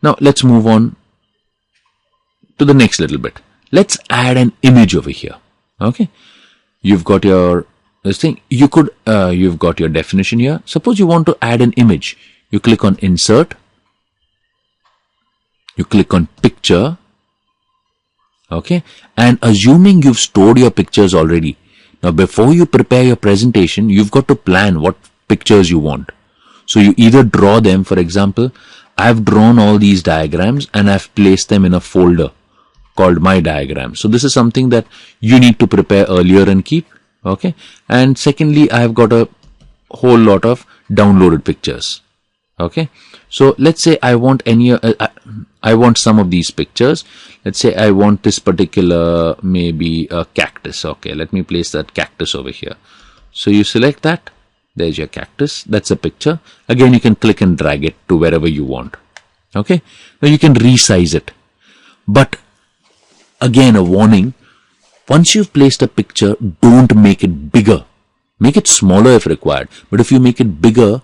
Now let's move on to the next little bit. Let's add an image over here. Okay, you've got your this thing. You've got your definition here. Suppose you want to add an image. You click on insert. You click on picture. Okay, and assuming you've stored your pictures already. Now before you prepare your presentation, you've got to plan what pictures you want. So you either draw them. For example, I've drawn all these diagrams and I've placed them in a folder called my diagram. So this is something that you need to prepare earlier and keep. Okay, and secondly, I've got a whole lot of downloaded pictures. Okay, so let's say I want I want some of these pictures. Let's say I want this particular, maybe a cactus. Okay, let me place that cactus over here. So you select that. There's your cactus. That's a picture. Again, you can click and drag it to wherever you want. Okay, now you can resize it. But again, a warning. Once you've placed a picture, don't make it bigger. Make it smaller if required. But if you make it bigger,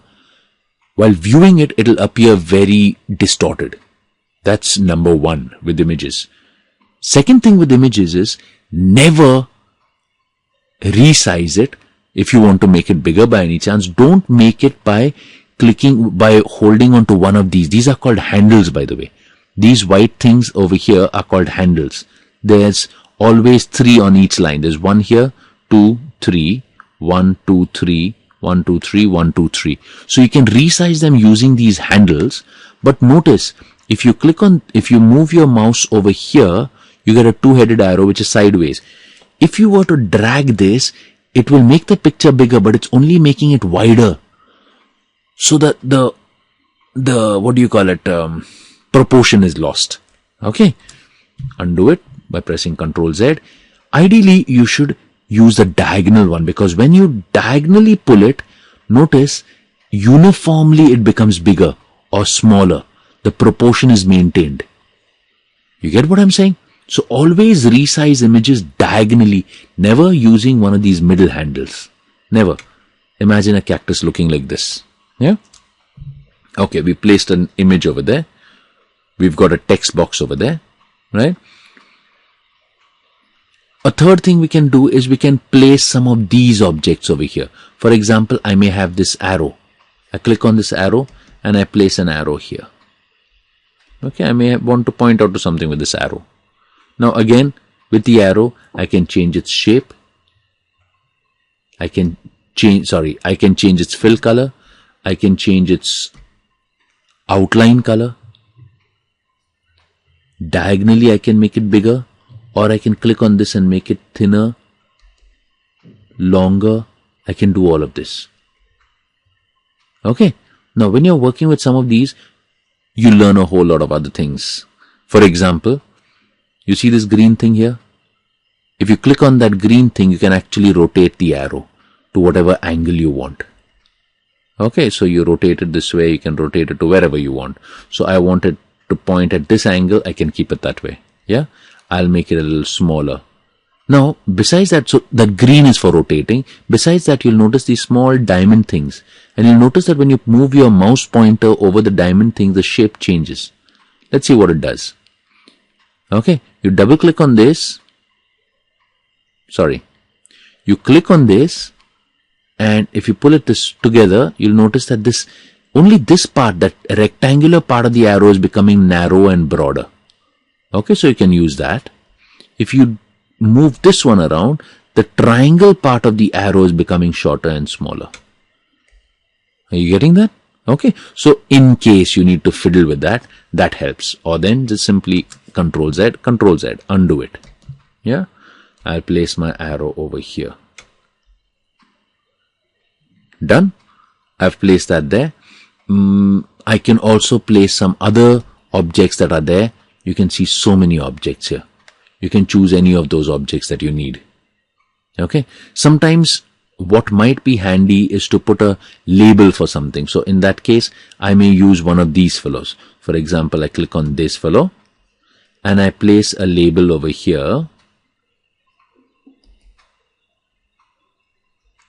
while viewing it, it'll appear very distorted. That's number one with images. Second thing with images is never resize it. If you want to make it bigger by any chance, don't make it by holding on to one of these. These are called handles, by the way. These white things over here are called handles. There's always 3 on each line. There's 1 here, 2, 3, 1, 2, 3, 1, 2, 3, 1, 2, 3. So you can resize them using these handles. But notice, if you move your mouse over here, you get a 2-headed arrow which is sideways. If you were to drag this, it will make the picture bigger, but it's only making it wider. So that the what do you call it, proportion is lost. Okay, undo it by pressing Ctrl Z. Ideally, you should use the diagonal one, because when you diagonally pull it, notice uniformly it becomes bigger or smaller. The proportion is maintained. You get what I'm saying? So always resize images diagonally, never using one of these middle handles. Never. Imagine a cactus looking like this. Yeah? Okay, we placed an image over there. We've got a text box over there, right? A third thing we can do is we can place some of these objects over here. For example, I may have this arrow. I click on this arrow and I place an arrow here. Okay, I may want to point out to something with this arrow. Now again, with the arrow, I can change its shape. I can change its fill color. I can change its outline color. Diagonally, I can make it bigger, or I can click on this and make it thinner, longer. I can do all of this. Okay. Now, when you're working with some of these, you learn a whole lot of other things. For example, you see this green thing here? If you click on that green thing, you can actually rotate the arrow to whatever angle you want. Okay, so you rotate it this way, you can rotate it to wherever you want. So I want it to point at this angle, I can keep it that way. Yeah, I'll make it a little smaller. Now, besides that, so that green is for rotating. Besides that, you'll notice these small diamond things. And you'll notice that when you move your mouse pointer over the diamond thing, the shape changes. Let's see what it does. Okay, you double click on this. You click on this, and if you pull it this together, you'll notice that only this part, that rectangular part of the arrow, is becoming narrow and broader. Okay, so you can use that. If you move this one around, the triangle part of the arrow is becoming shorter and smaller. Are you getting that? Okay, so in case you need to fiddle with that, that helps. Or then just simply Ctrl Z, undo it. Yeah, I'll place my arrow over here. Done. I've placed that there. I can also place some other objects that are there. You can see so many objects here. You can choose any of those objects that you need. Okay. Sometimes what might be handy is to put a label for something. So in that case, I may use one of these fellows. For example, I click on this fellow and I place a label over here.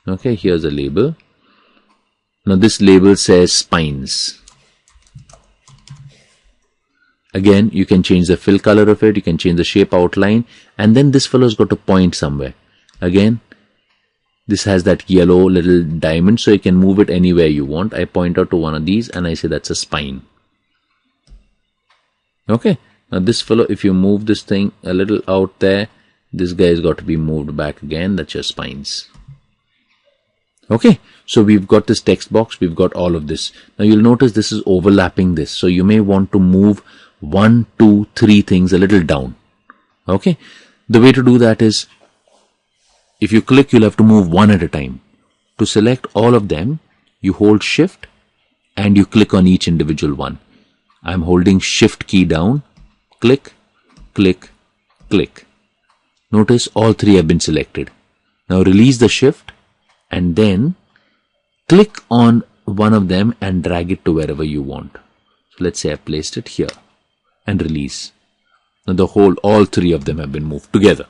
Okay, here's a label. Now this label says spines. Again, you can change the fill color of it, you can change the shape outline, and then this fellow's got to point somewhere. Again, this has that yellow little diamond, so you can move it anywhere you want. I point out to one of these and I say that's a spine. Okay, now this fellow, if you move this thing a little out there, this guy's got to be moved back again. That's your spines. Okay, so we've got this text box, we've got all of this. Now you'll notice this is overlapping this, so you may want to move 1, 2, 3 things a little down. Okay, the way to do that is, if you click, you'll have to move one at a time. To select all of them, you hold shift and you click on each individual one. I'm holding shift key down, click, click, click. Notice all 3 have been selected. Now release the shift and then click on one of them and drag it to wherever you want. So let's say I placed it here and release. Now all 3 of them have been moved together.